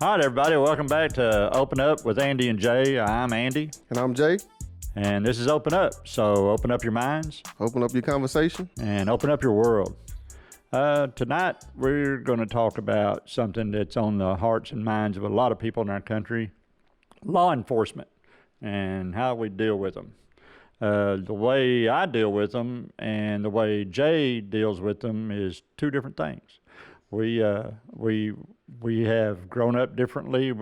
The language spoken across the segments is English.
All right, everybody, welcome back to Open Up with Andy and Jay. I'm Andy. And I'm Jay. And this is Open Up. So open up your minds. Open up your conversation. And open up your world. Tonight, we're going to talk about something that's on the hearts and minds of a lot of people in our country, law enforcement, and how we deal with them. The way I deal with them and the way Jay deals with them is two different things. We have grown up differently,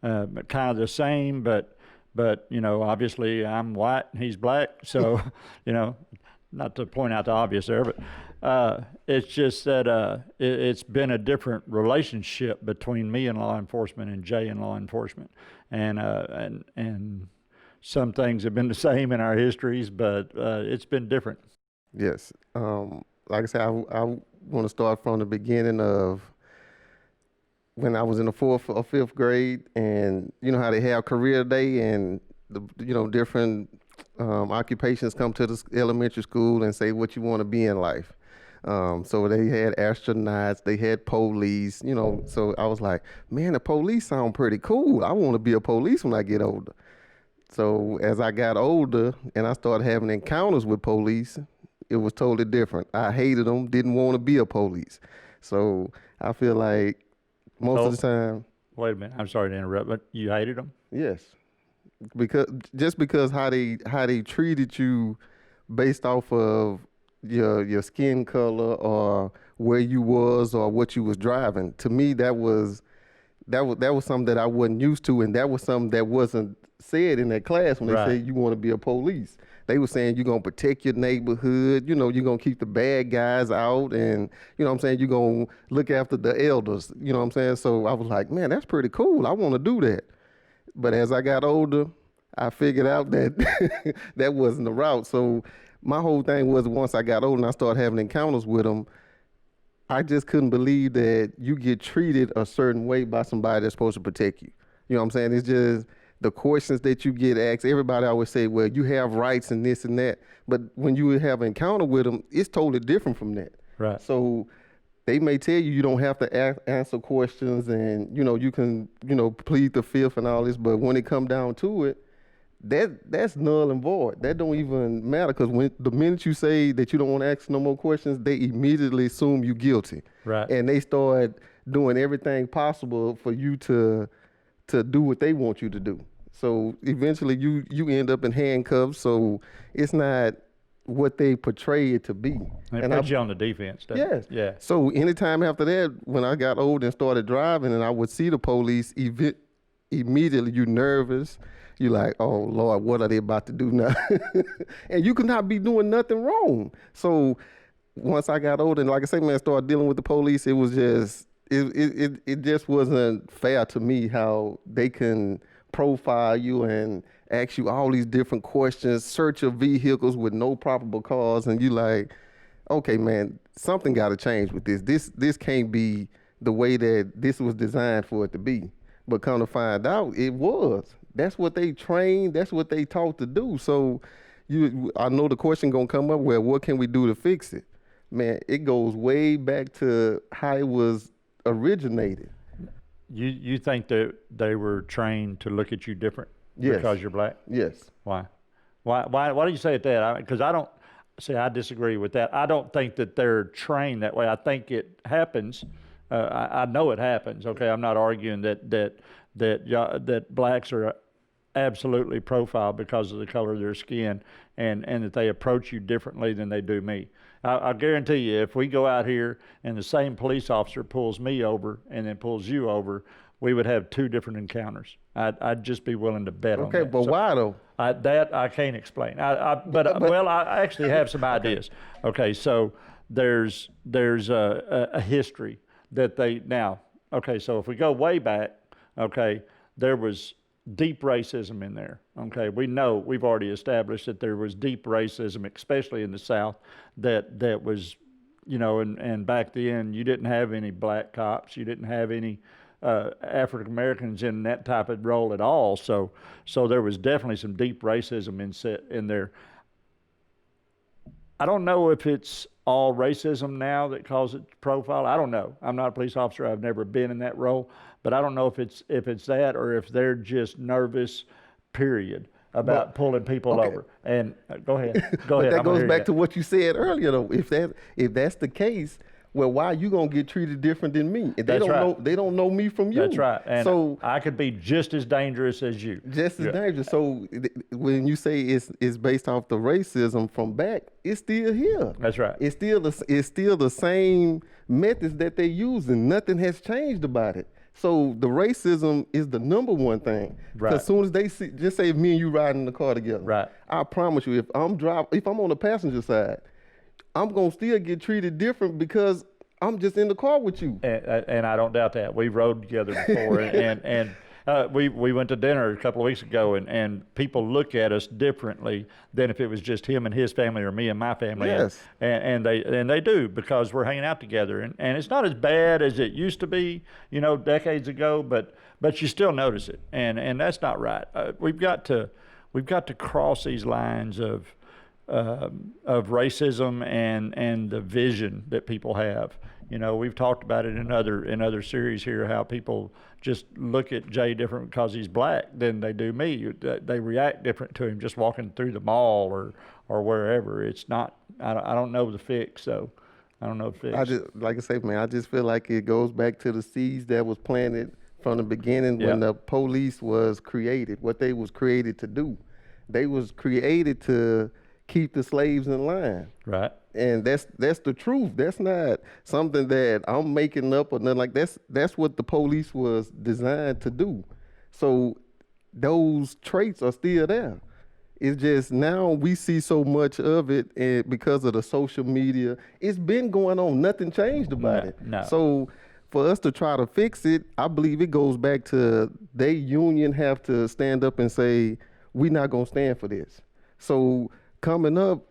kind of the same, but obviously I'm white and he's black, so not to point out the obvious there, but it's just that it's been a different relationship between me and law enforcement and Jay and law enforcement, and some things have been the same in our histories, but it's been different. Yes. Like I said, I want to start from the beginning of when I was in the 4th or 5th grade, and you know how they have career day and different occupations come to the elementary school and say what you want to be in life. So they had astronauts, they had police, so I was like, man, the police sound pretty cool. I want to be a police when I get older. So as I got older and I started having encounters with police, it was totally different. I hated them, didn't want to be a police. So I feel like most of the time. Wait a minute, I'm sorry to interrupt, but you hated them? Yes, because how they treated you based off of your skin color or where you was or what you was driving. To me, that was something that I wasn't used to, and that was something that wasn't said in that class when they said you want to be a police. They were saying you're going to protect your neighborhood, you're going to keep the bad guys out, and, you're going to look after the elders, So I was like, man, that's pretty cool. I want to do that. But as I got older, I figured out that that wasn't the route. So my whole thing was once I got older and I started having encounters with them, I just couldn't believe that you get treated a certain way by somebody that's supposed to protect you. You know what I'm saying? It's just the questions that you get asked. Everybody always say, well, you have rights and this and that. But when you have an encounter with them, it's totally different from that. Right. So they may tell you don't have to answer questions and, you can, plead the fifth and all this. But when it come down to it, that's null and void. That don't even matter, because when the minute you say that you don't want to ask no more questions, they immediately assume you guilty. Right. And they start doing everything possible for you to do what they want you to do. So eventually you end up in handcuffs. So it's not what they portray it to be. And put you on the defense. Yes. Yeah. So anytime after that, when I got old and started driving and I would see the police, immediately you nervous. You're like, oh, Lord, what are they about to do now? And you could not be doing nothing wrong. So once I got older, and like I say, man, I started dealing with the police, it was just, it just wasn't fair to me how they can profile you and ask you all these different questions, search your vehicles with no probable cause, and you like, okay, man, something got to change with this. This can't be the way that this was designed for it to be. But come to find out, it was. That's what they trained. That's what they taught to do. So I know the question gonna come up, well, what can we do to fix it? Man, it goes way back to how it was originated. You think that they were trained to look at you different? Yes. Because you're black? Yes. Why do you say it that? Because I disagree with that. I don't think that they're trained that way. I think it happens. I know it happens. Okay, I'm not arguing that blacks are absolutely profiled because of the color of their skin, and that they approach you differently than they do me. I guarantee you, if we go out here and the same police officer pulls me over and then pulls you over, we would have two different encounters. I'd just be willing to bet on that. Okay, but why though? That I can't explain. Well, I actually have some ideas. Okay, so there's a history that so if we go way back, okay, there was deep racism in there. Okay, we've already established that there was deep racism, especially in the South, that was, and back then you didn't have any black cops, you didn't have any African Americans in that type of role at all. So there was definitely some deep racism in there. I don't know if it's all racism now that causes it profile. I don't know. I'm not a police officer. I've never been in that role, but I don't know if it's that or if they're just nervous, period, about pulling people okay. over. And go ahead. But Go ahead. that goes back to what you said earlier, though. If that's the case, well, why are you gonna get treated different than me? They That's don't right. know. They don't know me from you. That's right. And so I could be just as dangerous as you. just as Yeah. dangerous. So when you say it's based off the racism from back, it's still here. That's right. It's still the same methods that they're using. Nothing has changed about it. So the racism is the number one thing. Right. As soon as they see, just say if me and you riding in the car together. Right. I promise you, if I'm on the passenger side, I'm gonna still get treated different because I'm just in the car with you. And I don't doubt that. We rode together before, and we went to dinner a couple of weeks ago, and people look at us differently than if it was just him and his family or me and my family. Yes. And they do, because we're hanging out together, and it's not as bad as it used to be, decades ago, but you still notice it, and that's not right. We've got to cross these lines of racism and the vision that people have. We've talked about it in other series here, how people just look at Jay different because he's black than they do me. They react different to him just walking through the mall or wherever. It's not. I don't know the fix, so I don't know the fix. Like I say, man, I just feel like it goes back to the seeds that was planted from the beginning when the police was created. What they was created to do, they was created to keep the slaves in line. Right. And that's the truth. That's not something that I'm making up or nothing like that. That's what the police was designed to do. So those traits are still there. It's just now we see so much of it, and because of the social media, it's been going on. Nothing changed about it. No. So for us to try to fix it, I believe it goes back to they union have to stand up and say, we're not gonna stand for this. So coming up,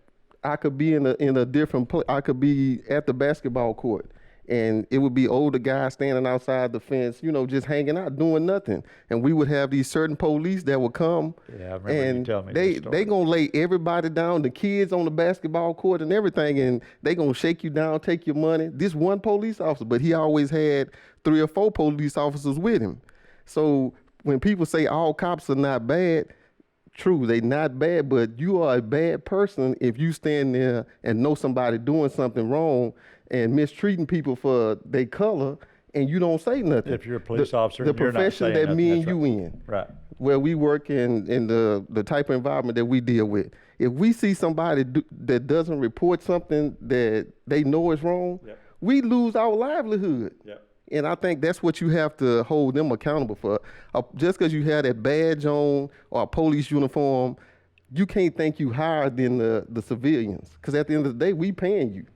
I could be in a different place. I could be at the basketball court, and it would be older guys standing outside the fence, just hanging out, doing nothing. And we would have these certain police that would come, Yeah, I remember and you telling me this story. they gonna lay everybody down, the kids on the basketball court and everything, and they gonna shake you down, take your money. This one police officer, but he always had 3 or 4 police officers with him. So when people say all cops are not bad, true, they not bad, but you are a bad person if you stand there and know somebody doing something wrong and mistreating people for their color, and you don't say nothing. If you're a police officer, the and you're not profession saying that nothing, me and that's you right. in, Right. where we work in the type of environment that we deal with. If we see somebody that doesn't report something that they know is wrong, Yep. we lose our livelihood. Yep. And I think that's what you have to hold them accountable for. Just because you have that badge on or a police uniform, you can't think you higher than the civilians. Because at the end of the day, we paying you.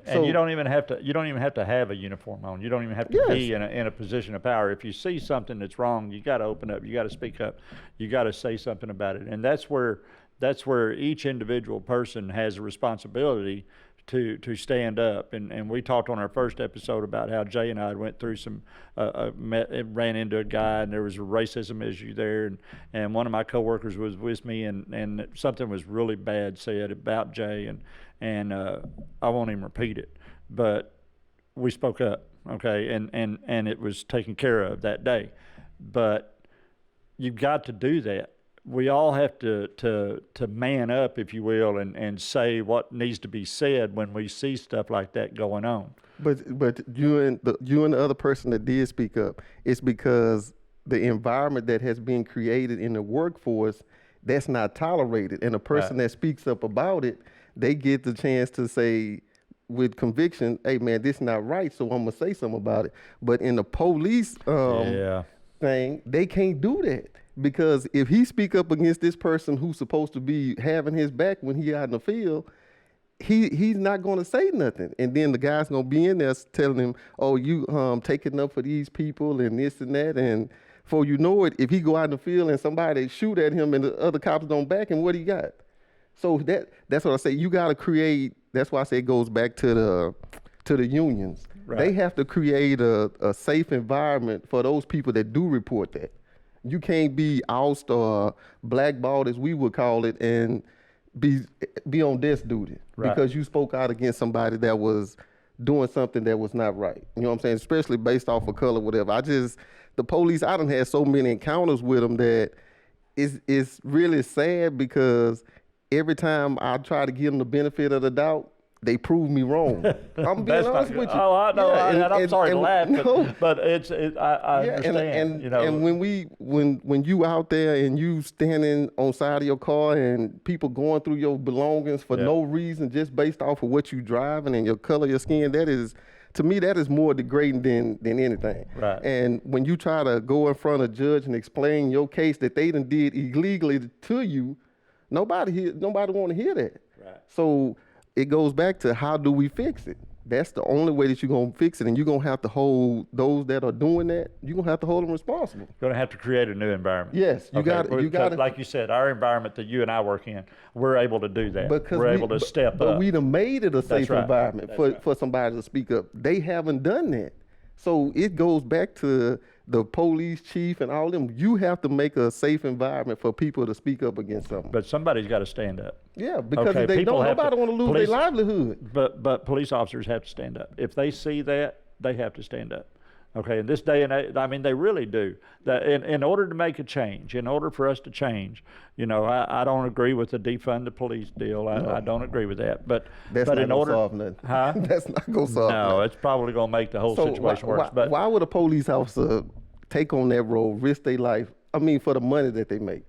And you don't even have to have a uniform on. You don't even have to be in a position of power. If you see something that's wrong, you got to open up. You got to speak up. You got to say something about it. And that's where each individual person has a responsibility to stand up. And we talked on our first episode about how Jay and I went through ran into a guy, and there was a racism issue there, and one of my coworkers was with me, and something was really bad said about Jay, and I won't even repeat it, but we spoke up, okay, and it was taken care of that day. But you've got to do that. We all have to man up, if you will, and say what needs to be said when we see stuff like that going on. But you and the other person that did speak up, it's because the environment that has been created in the workforce, that's not tolerated. And the person that speaks up about it, they get the chance to say with conviction, hey man, this is not right, so I'm gonna say something about it. But in the police thing, they can't do that. Because if he speak up against this person who's supposed to be having his back when he out in the field, he's not going to say nothing. And then the guy's going to be in there telling him, oh, you taking up for these people and this and that. And before you know it, if he go out in the field and somebody shoot at him and the other cops don't back him, what he got? So that's what I say. You got to create, that's why I say it goes back to the unions. Right. They have to create a safe environment for those people that do report that. You can't be ousted or blackballed, as we would call it, and be be on desk duty Right. because you spoke out against somebody that was doing something that was not right. You know what I'm saying? Especially based off of color, whatever. The police, I done had so many encounters with them that it's really sad because every time I try to give them the benefit of the doubt, they prove me wrong. I'm being That's not honest good. with you. Oh, I know. Yeah, And I'm sorry to laugh, no. but I Yeah, understand. you know, and when you out there and you standing on side of your car and people going through your belongings for Yeah. no reason just based off of what you driving and your color of your skin, that is, to me, that is more degrading than anything. Right. And when you try to go in front of a judge and explain your case that they done did illegally to you, nobody want to hear that. Right. So it goes back to how do we fix it? That's the only way that you're going to fix it. And you're going to have to hold those that are doing that, you're going to have to hold them responsible. Going to have to create a new environment. Yes, you got Okay, to. like you said, our environment that you and I work in, we're able to do that. Because we're able to step but up. we done made it a safe right. environment That's for, right. for somebody to speak up. They haven't done that. So it goes back to the police chief and all them. You have to make a safe environment for people to speak up against something. But somebody's got to stand up. Yeah, because Okay, if they people don't, have to- nobody want to lose police- their livelihood. But police officers have to stand up. If they see that, they have to stand up. Okay, in this day and age, I mean, they really do. That in order to make a change, in order for us to change, I don't agree with the defund the police deal. I don't agree with that. But That's but not in gonna order, solve nothing. Huh? That's not gonna solve No, nothing. it's probably going to make the whole So situation worse. But why would a police officer take on that role, risk their life? I mean, for the money that they make.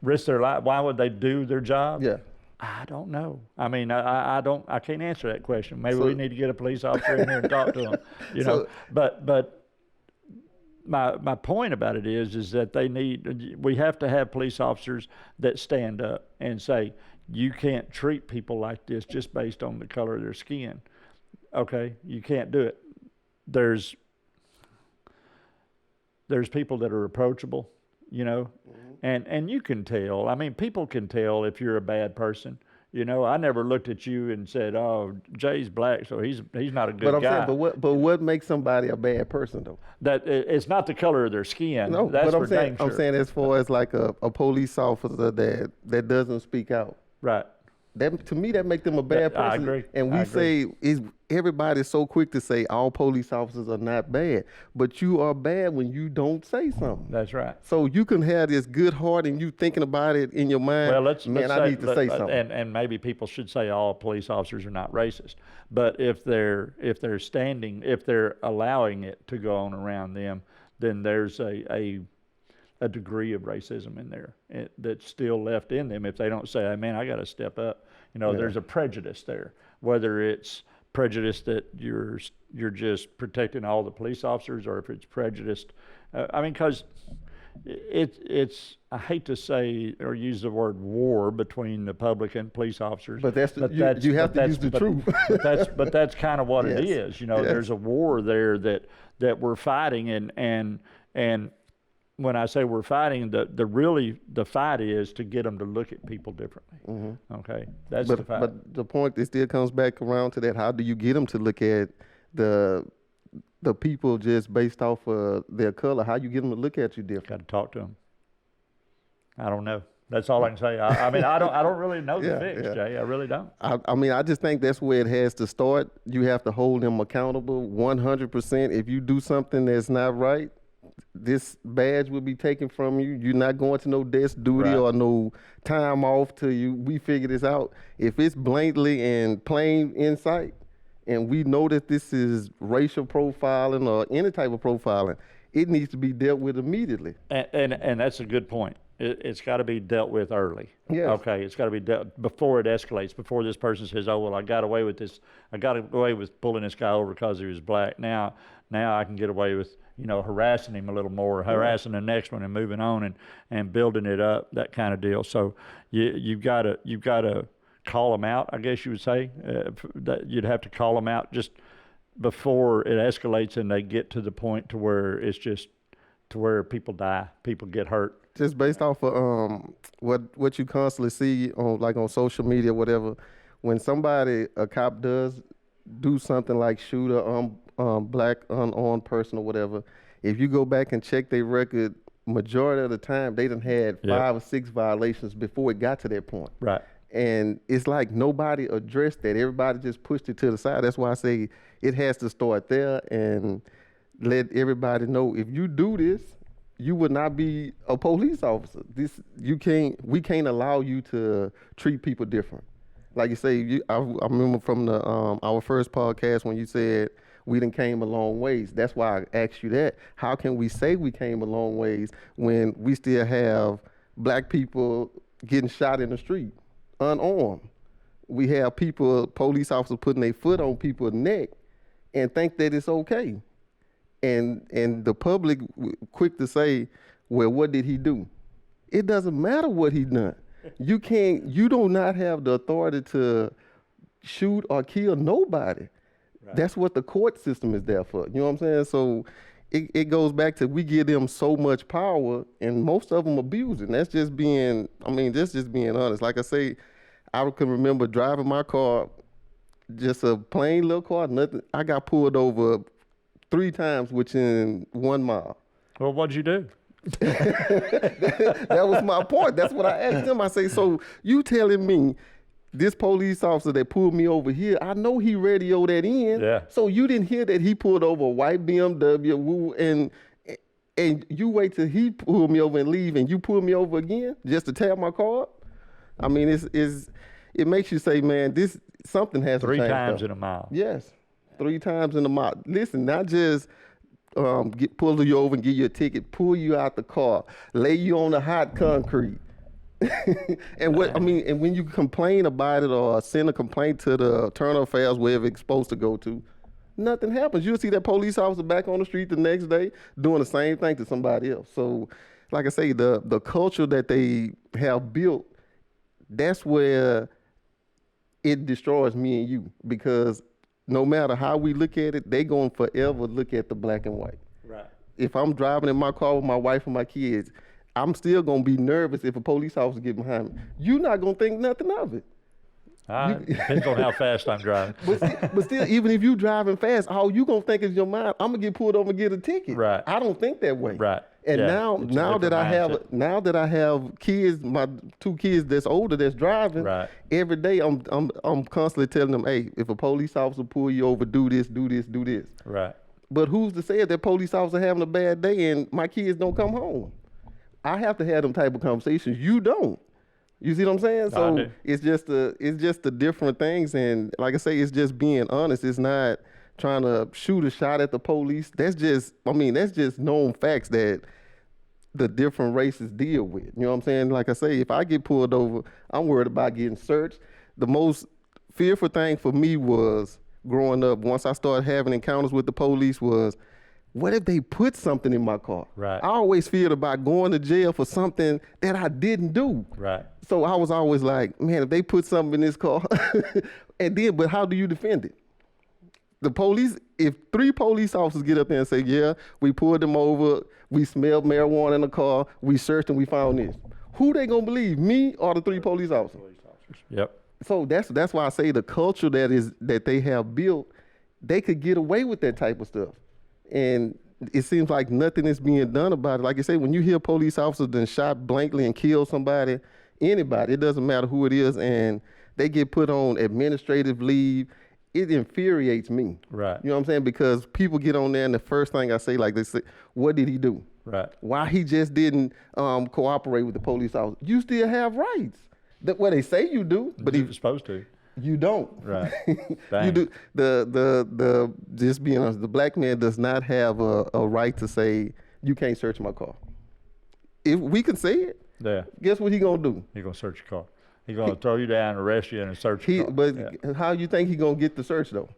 risk their life. Why would they do their job? Yeah. I don't know. I mean, I can't answer that question. Maybe So- we need to get a police officer in here and talk to them. So- But my point about it is that we have to have police officers that stand up and say, you can't treat people like this just based on the color of their skin. Okay, you can't do it. There's people that are approachable, and you can tell. I mean, people can tell if you're a bad person. I never looked at you and said, "Oh, Jay's black, so he's not a good But I'm guy." saying, but what makes somebody a bad person though? That it's not the color of their skin. No, That's but for I'm saying, dang I'm sure. saying as far as like a police officer that doesn't speak out. Right. That to me that make them a bad I person. agree. And we I agree. say everybody's so quick to say all police officers are not bad, but you are bad when you don't say something. That's right. So you can have this good heart and you thinking about it in your mind. Well, let's I need to say something. And maybe people should say all police officers are not racist, but if they're allowing it to go on around them, then there's a degree of racism in there that's still left in them if they don't say, hey, man, I got to step up. There's a prejudice there, whether it's prejudice that you're just protecting all the police officers, or if it's prejudiced. Because it's I hate to say or use the word war between the public and police officers. But you have to use the truth. but that's kind of what it Yes. is. Yes. There's a war there that we're fighting, and when I say we're fighting, the fight is to get them to look at people differently. Mm-hmm. Okay, that's the fight. But the point, it still comes back around to that. How do you get them to look at the people just based off of their color? How you get them to look at you different? Got to talk to them. I don't know. That's all I can say. I mean, I don't really know the fix, Jay. I really don't. I mean, I just think that's where it has to start. You have to hold them accountable 100%. If you do something that's not right, this badge will be taken from you. You're not going to no desk duty Right. or no time off till we figure this out. If it's blatantly and plain in sight, and we know that this is racial profiling or any type of profiling, it needs to be dealt with immediately. And that's a good point. It's got to be dealt with early. Yes. Okay, it's got to be dealt before it escalates. Before this person says, "Oh well, I got away with this. I got away with pulling this guy over because he was black. Now I can get away with harassing him a little more, harassing the next one, and moving on and building it up, that kind of deal." So you've got to call them out. I guess you would say that you'd have to call them out just before it escalates and they get to the point to where it's just to where people die, people get hurt. Just based off of what you constantly see on social media, whatever, when a cop does do something like shoot a black unarmed person or whatever, if you go back and check their record, majority of the time they done had Yep. 5 or 6 violations before it got to that point. Right. And it's like nobody addressed that. Everybody just pushed it to the side. That's why I say it has to start there and let everybody know if you do this, you would not be a police officer. We can't allow you to treat people different. Like you say, I remember from the our first podcast when you said we done came a long ways. That's why I asked you that. How can we say we came a long ways when we still have black people getting shot in the street, unarmed? We have police officers putting their foot on people's neck and think that it's okay. And the public quick to say, well, what did he do? It doesn't matter what he done. You do not have the authority to shoot or kill nobody. Right. That's what the court system is there for. You know what I'm saying? So it goes back to we give them so much power and most of them abuse it. That's just being honest. Like I say, I can remember driving my car, just a plain little car, nothing. I got pulled over 3 times within 1 mile. Well, what'd you do? That was my point. That's what I asked him. I say, so you telling me this police officer that pulled me over here, I know he radioed that in. Yeah. So you didn't hear that he pulled over a white BMW and you wait till he pulled me over and leave and you pull me over again just to tear my car up? I mean, it makes you say, man, something has to change. 3 times though. in a mile. Yes. 3 times in a mile. Listen, not just pull you over and give you a ticket, pull you out the car, lay you on the hot concrete. And when you complain about it or send a complaint to the internal affairs, wherever it's supposed to go to, nothing happens. You'll see that police officer back on the street the next day doing the same thing to somebody else. So, like I say, the culture that they have built, that's where it destroys me and you, because no matter how we look at it, they going to forever look at the black and white. Right. If I'm driving in my car with my wife and my kids, I'm still going to be nervous if a police officer get behind me. You're not going to think nothing of it. Depends on how fast I'm driving. But still, even if you driving fast, all you going to think is your mind, I'm going to get pulled over and get a ticket. Right. I don't think that way. Right. And Yeah. now that I have kids, my 2 kids that's older that's driving, Right. every day I'm constantly telling them, hey, if a police officer pull you over, do this, do this, do this. Right. But who's to say that police officer having a bad day and my kids don't come home? I have to have them type of conversations. You don't. You see what I'm saying? No, I So do. it's just the different things, and like I say, it's just being honest. It's not trying to shoot a shot at the police. That's just known facts that the different races deal with. You know what I'm saying? Like I say, if I get pulled over, I'm worried about getting searched. The most fearful thing for me was growing up, once I started having encounters with the police, was what if they put something in my car? Right. I always feared about going to jail for something that I didn't do. Right. So I was always like, man, if they put something in this car, but how do you defend it? The police, if 3 police officers get up there and say, yeah, we pulled them over, we smelled marijuana in the car, we searched and we found this. Who they gonna believe, me or the 3 police officers? Yep. So that's why I say the culture that they have built, they could get away with that type of stuff. And it seems like nothing is being done about it. Like I say, when you hear police officers then shot blankly and kill somebody, anybody, it doesn't matter who it is, and they get put on administrative leave, it infuriates me. Right. You know what I'm saying? Because people get on there and the first thing I say, like they say, what did he do? Right. Why he just didn't cooperate with the police officer? You still have rights. What they say you do, but You're supposed to. you don't. Right. You Dang. do. The just being honest, the black man does not have a right to say you can't search my car. If we can say it, Yeah. guess what he gonna do? He's gonna search your car. He's gonna throw you down, arrest you, and search your car. But how you think he gonna get the search though?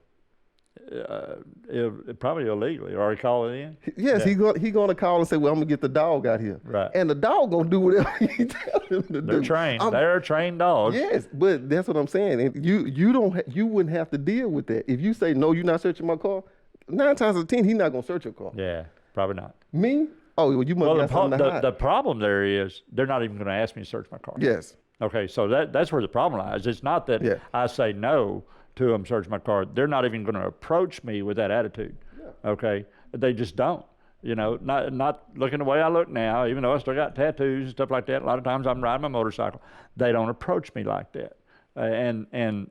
Probably illegally. Or he call it in. Yes, Yeah. he gonna call and say, well, I'm gonna get the dog out here. Right. And the dog gonna do whatever you tell him to do. They're trained. I'm- They're trained dogs. Yes, but that's what I'm saying. And you wouldn't have to deal with that. If you say no, you're not searching my car, 9 times out of 10, he's not gonna search your car. Yeah. Probably not. Me? Oh, well, you must Well, have something to hide. the problem there is they're not even going to ask me to search my car. Yes. Okay, so that's where the problem lies. It's not that Yeah. I say no to them search my car. They're not even going to approach me with that attitude. Okay, they just don't. You know, not looking the way I look now, even though I still got tattoos and stuff like that. A lot of times I'm riding my motorcycle. They don't approach me like that, and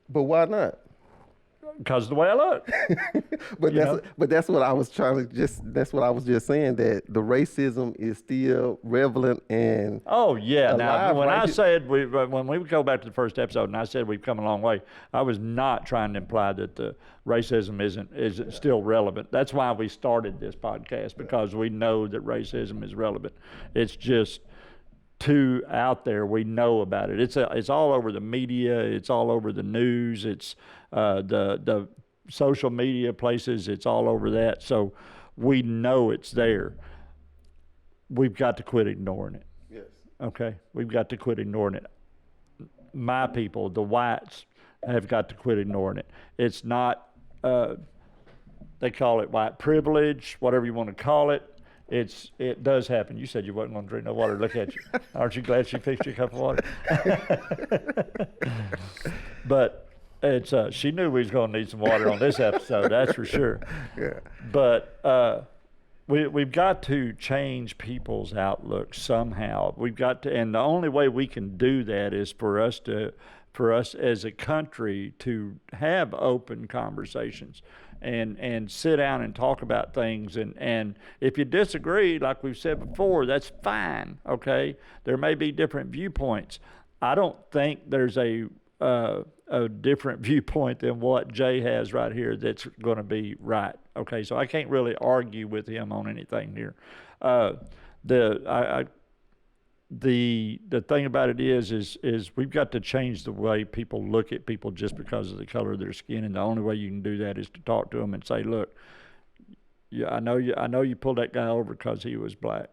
But why not? because of the way I look. But that's what I was that's what I was just saying, that the racism is still relevant and Oh yeah. Now, alive, when right? I said when we go back to the first episode, and I said we've come a long way, I was not trying to imply that the racism isn't still relevant. That's why we started this podcast, because we know that racism is relevant. It's just too out there. We know about it. It's all over the media. It's all over the news. It's the social media places. It's all over that. So we know it's there. We've got to quit ignoring it. Yes. Okay, we've got to quit ignoring it. My people, the whites, have got to quit ignoring it. It's not. They call it white privilege, whatever you want to call it. It does happen. You said you wasn't going to drink no water. Look at you. Aren't you glad she fixed you a cup of water? But it's she knew we was going to need some water on this episode. That's for sure. Yeah. But we've got to change people's outlook somehow. We've got to, and the only way we can do that is for us as a country to have open conversations and sit down and talk about things. And if you disagree, like we've said before, that's fine. Okay, there may be different viewpoints. I don't think there's a different viewpoint than what Jay has right here that's going to be right. Okay, so I can't really argue with him on anything here. The thing about it is we've got to change the way people look at people just because of the color of their skin, and the only way you can do that is to talk to them and say, look, yeah, I know you pulled that guy over because he was black.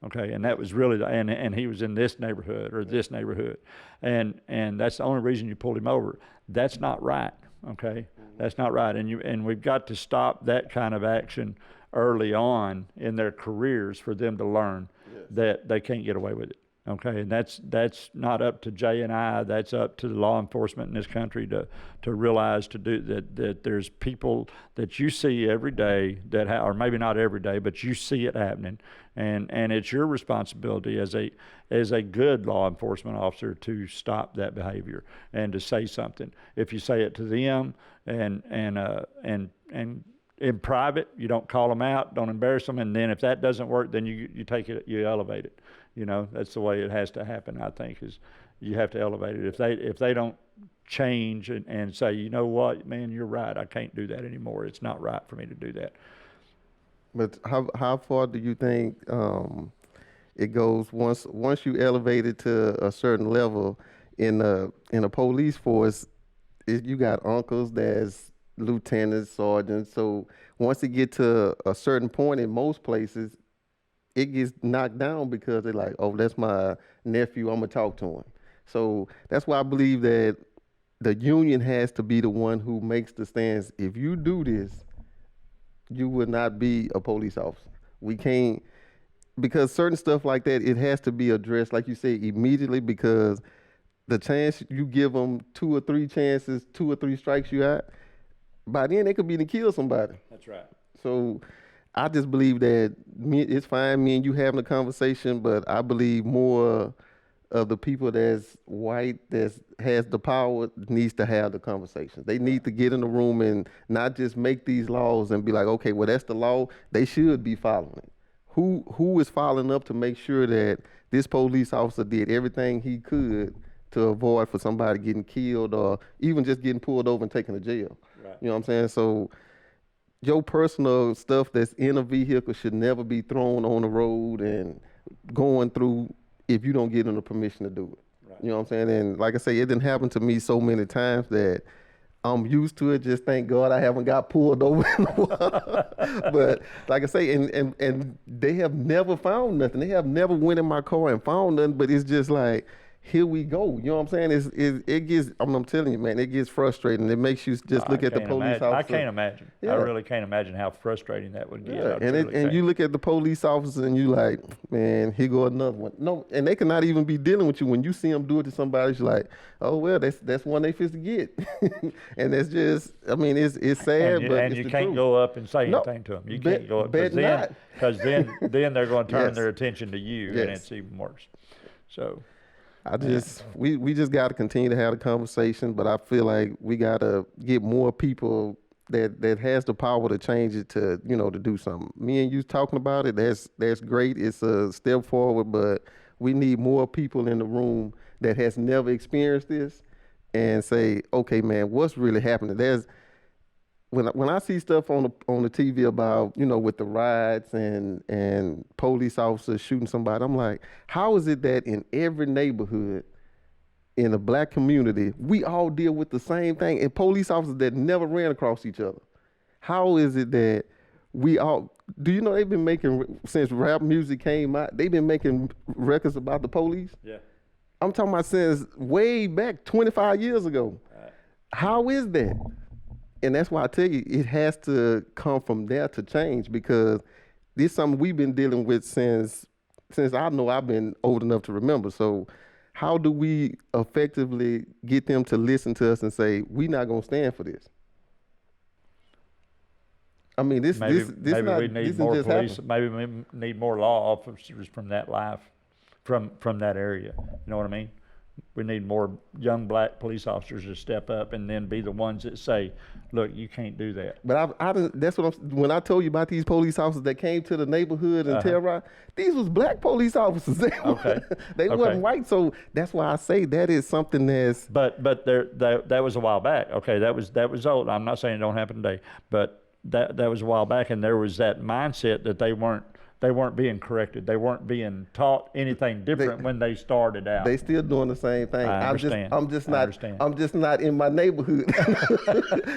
Okay, and that was really and he was in this neighborhood or this neighborhood, and that's the only reason you pulled him over. That's not right. Okay, that's not right, and we've got to stop that kind of action early on in their careers for them to learn that they can't get away with it. Okay, and that's not up to Jay and I. That's up to the law enforcement in this country to realize to do that there's people that you see every day or maybe not every day, but you see it happening, and it's your responsibility as a good law enforcement officer to stop that behavior and to say something. If you say it to them and in private, you don't call them out, don't embarrass them, and then if that doesn't work, then you take it, you elevate it. You know, that's the way it has to happen. I think is you have to elevate it. If they don't change and say, you know what, man, you're right, I can't do that anymore. It's not right for me to do that. But how far do you think it goes once you elevate it to a certain level in a police force? You got uncles that's lieutenants, sergeants. So once it get to a certain point in most places, it gets knocked down because they're like, oh, that's my nephew, I'm gonna talk to him. So that's why I believe that the union has to be the one who makes the stance. If you do this, you would not be a police officer. We can't, because certain stuff like that, it has to be addressed, like you say, immediately, because the chance you give them 2 or 3 chances, 2 or 3 strikes you out, by then they could be to kill somebody. That's right. So I just believe that it's fine me and you having a conversation, but I believe more of the people that's white, that has the power, needs to have the conversation. They need to get in the room and not just make these laws and be like, okay, well, that's the law. They should be following it. Who is following up to make sure that this police officer did everything he could to avoid for somebody getting killed or even just getting pulled over and taken to jail? Right. You know what I'm saying? So your personal stuff that's in a vehicle should never be thrown on the road and going through if you don't get them the permission to do it. Right. You know what I'm saying? And like I say, it didn't happen to me so many times that I'm used to it. Just thank God I haven't got pulled over in a while. But like I say, and they have never found nothing. They have never went in my car and found nothing, but it's just like, here we go. You know what I'm saying? It gets. I'm telling you, man, it gets frustrating. It makes you just look at the police officer. I can't imagine. Yeah. I really can't imagine how frustrating that would get. Yeah, and you look at the police officer and you like, man, here go another one. No, and they cannot even be dealing with you when you see them do it to somebody. You're like, oh well, that's one they fit to get, and that's just. I mean, it's sad, but and it's you the can't truth. go up and say anything to them. You can't go up because then they're going to turn Yes. their attention to you, and Yes. it's even worse. So. We just got to continue to have the conversation, but I feel like we got to get more people that has the power to change it to to do something. Me and you talking about it, that's great. It's a step forward, but we need more people in the room that has never experienced this and say, okay, man, what's really happening? When I see stuff on the TV about with the riots and police officers shooting somebody, I'm like, how is it that in every neighborhood in the black community we all deal with the same thing and police officers that never ran across each other? How is it that we all? Do you know they've been making since rap music came out? They've been making records about the police. Yeah. I'm talking about since way back 25 years ago. How is that? And that's why I tell you, it has to come from there to change, because this is something we've been dealing with since I know I've been old enough to remember. So how do we effectively get them to listen to us and say, we're not going to stand for this? I mean, this Maybe not, we need this more just police. happened. Maybe we need more law officers from that life, from that area. You know what I mean? We need more young black police officers to step up and then be the ones that say, "Look, you can't do that." But that's what when I told you about these police officers that came to the neighborhood and terrorized, these was black police officers. They wasn't white. So that's why I say that is something that's. But that was a while back. Okay, that was old. I'm not saying it don't happen today, but that was a while back, and there was that mindset that they weren't being corrected. They weren't being taught anything different when they started out. They still doing the same thing. I understand. I'm just not in my neighborhood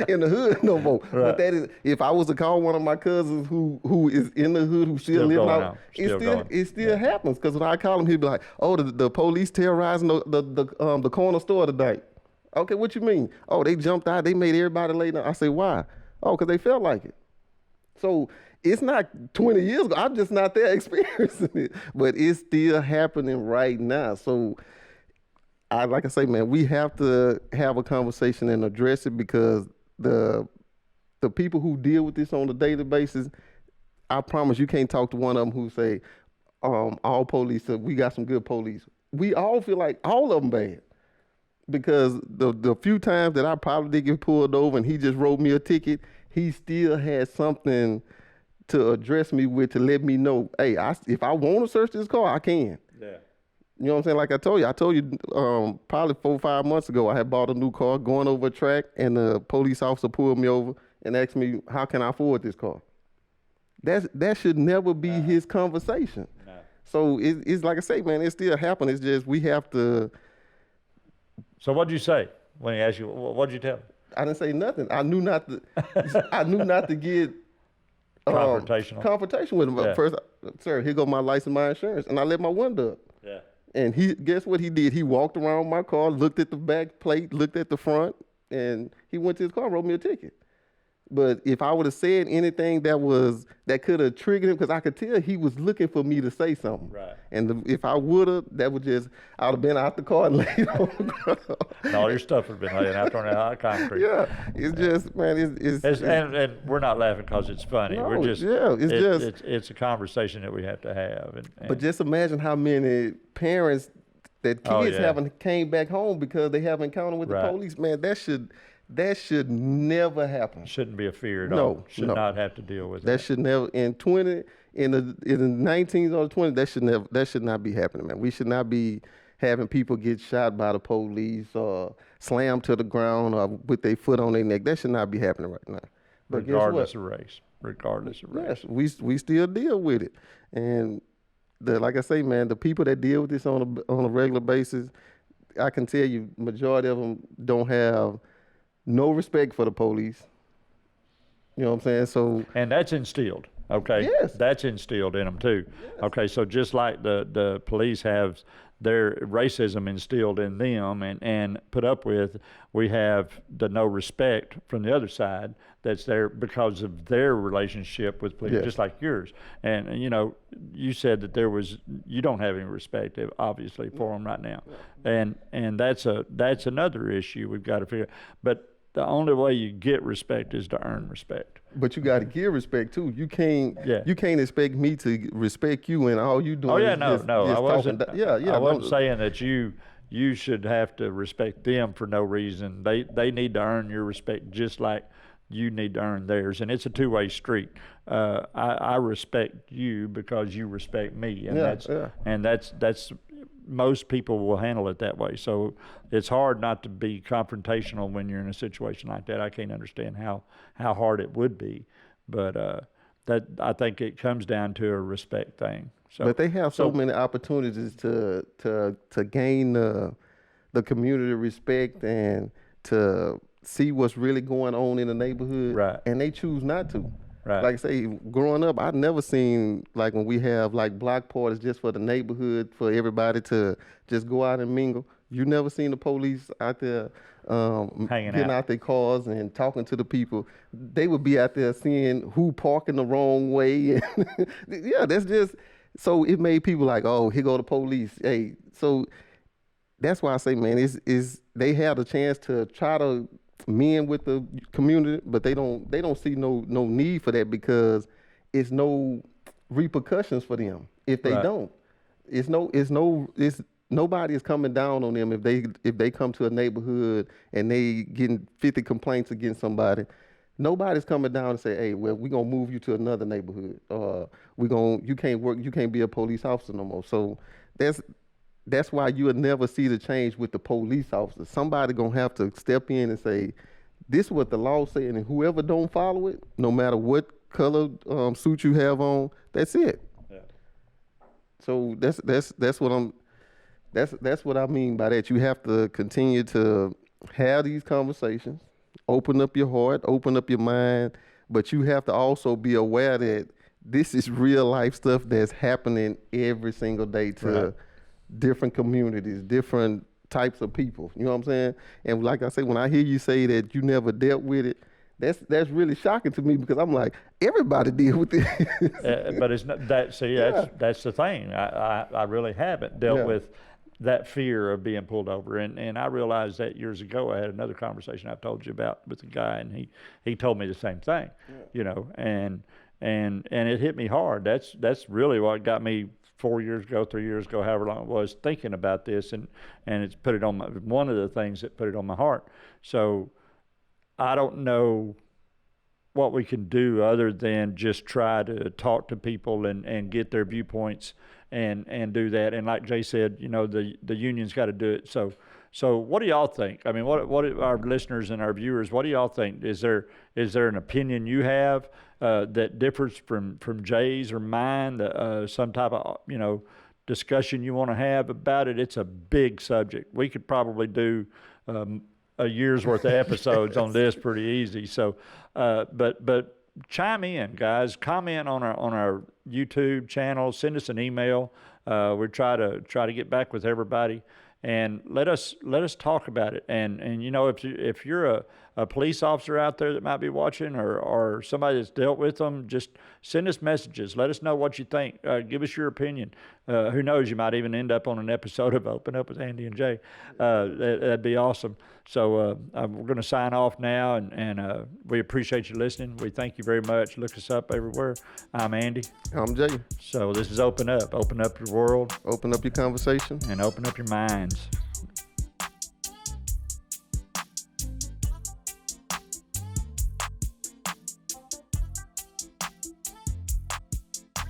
in the hood no more. Right. But that is, if I was to call one of my cousins who is in the hood, who still living out, it still happens. Because when I call him, he'd be like, "Oh, the police terrorizing the corner store tonight." Okay, what you mean? Oh, they jumped out. They made everybody lay down. I say, why? Oh, because they felt like it. So it's not 20 years ago. I'm just not there experiencing it, but it's still happening right now. So like I say, man, we have to have a conversation and address it, because the people who deal with this on a daily basis, I promise you can't talk to one of them who say, all police, we got some good police. We all feel like all of them bad. Because the few times that I probably did get pulled over and he just wrote me a ticket, he still had something to address me with, to let me know, hey, if I want to search this car, I can. Yeah. You know what I'm saying? Like I told you probably 4 or 5 months ago, I had bought a new car, going over a track, and the police officer pulled me over and asked me, how can I afford this car? That should never be his conversation. No. So it's like I say, man, it still happens. It's just we have to. So what'd you say when he asked you? What'd you tell him? I didn't say nothing. I knew not to. I knew not to get confrontation with him. Yeah. First, sir, here go my license, my insurance, and I let my window up. Yeah. And guess what he did? He walked around my car, looked at the back plate, looked at the front, and he went to his car and wrote me a ticket. But if I would have said anything that could have triggered him, because I could tell he was looking for me to say something. Right. And if I would have, I'd have been out the car and laid on the ground. And all your stuff would have been laying out on the concrete. Yeah, it's just, man, and we're not laughing because it's funny. No, We're just, it's a conversation that we have to have. But just imagine how many parents that kids haven't came back home because they have encounter with the police. Man, that should never happen. Shouldn't be a fear at all. Should not have to deal with that. Should never in the 19s or the 20s. That should not be happening, man. We should not be having people get shot by the police or slammed to the ground or with their foot on their neck. That should not be happening right now. But regardless of race. Yes, we still deal with it, and like I say, man, the people that deal with this on a regular basis, I can tell you, majority of them don't have no respect for the police. You know what I'm saying? So, and that's instilled. Okay. Yes. That's instilled in them too. Yes. Okay. So just like the police have their racism instilled in them and put up with. We have the no respect from the other side that's there because of their relationship with police, Yes. just like yours. And you know, you said that you don't have any respect, obviously, for them right now, and that's another issue we've got to figure. But the only way you get respect is to earn respect. But you got to give respect too. You can't. Yeah. You can't expect me to respect you and all you doing. Oh yeah, is no, just I wasn't. talking. Yeah. I wasn't saying that you should have to respect them for no reason. They need to earn your respect just like you need to earn theirs, and it's a two-way street. I respect you because you respect me, and that's most people will handle it that way. So it's hard not to be confrontational when you're in a situation like that. I can't understand how hard it would be, but that I think it comes down to a respect thing. So, but they have so many opportunities to gain the community respect and to see what's really going on in the neighborhood, right. And they choose not to. Right. Like I say, growing up, I'd never seen like when we have like block parties just for the neighborhood, for everybody to just go out and mingle. You never seen the police out there getting out their cars and talking to the people. They would be out there seeing who parking the wrong way. Yeah, that's just, so it made people like, oh, here go the police. Hey, so that's why I say, man, is they have a chance to try to mend with the community, but they don't see no need for that because it's no repercussions for them if they don't. Nobody is coming down on them if they come to a neighborhood and they getting 50 complaints against somebody. Nobody's coming down and say, hey, well, we're gonna move you to another neighborhood. You can't be a police officer no more. So that's why you'll never see the change with the police officers. Somebody gonna have to step in and say, this is what the law said, and whoever don't follow it, no matter what color suit you have on, that's it. Yeah. So that's what I mean by that. You have to continue to have these conversations, open up your heart, open up your mind, but you have to also be aware that this is real life stuff that's happening every single day to different communities, different types of people. You know what I'm saying? And like I say, when I hear you say that you never dealt with it, that's really shocking to me because I'm like, everybody deal with it. But it's not that. See, that's the thing. I really haven't dealt with that fear of being pulled over, and I realized that years ago. I had another conversation I've told you about with a guy, and he told me the same thing. You know, and it hit me hard. That's really what got me 4 years ago, 3 years ago, however long it was, thinking about this, and it's put it on one of the things that put it on my heart. So I don't know what we can do other than just try to talk to people and get their viewpoints and do that. And like Jay said, you know, the union's got to do it. So what do y'all think? I mean, what our listeners and our viewers, what do y'all think? Is there an opinion you have that differs from Jay's or mine? Some type of discussion you want to have about it? It's a big subject. We could probably do a year's worth of episodes on this pretty easy. So, but chime in, guys. Comment on our YouTube channel. Send us an email. We try to get back with everybody. And let us talk about it. And you know, if you're a police officer out there that might be watching or somebody that's dealt with them, just send us messages. Let us know what you think. Give us your opinion. Who knows, you might even end up on an episode of Open Up with Andy and Jay. That'd be awesome. So we're going to sign off now, and we appreciate you listening. We thank you very much. Look us up everywhere. I'm Andy. I'm Jay. So this is Open Up. Open up your world. Open up your conversation. And open up your minds.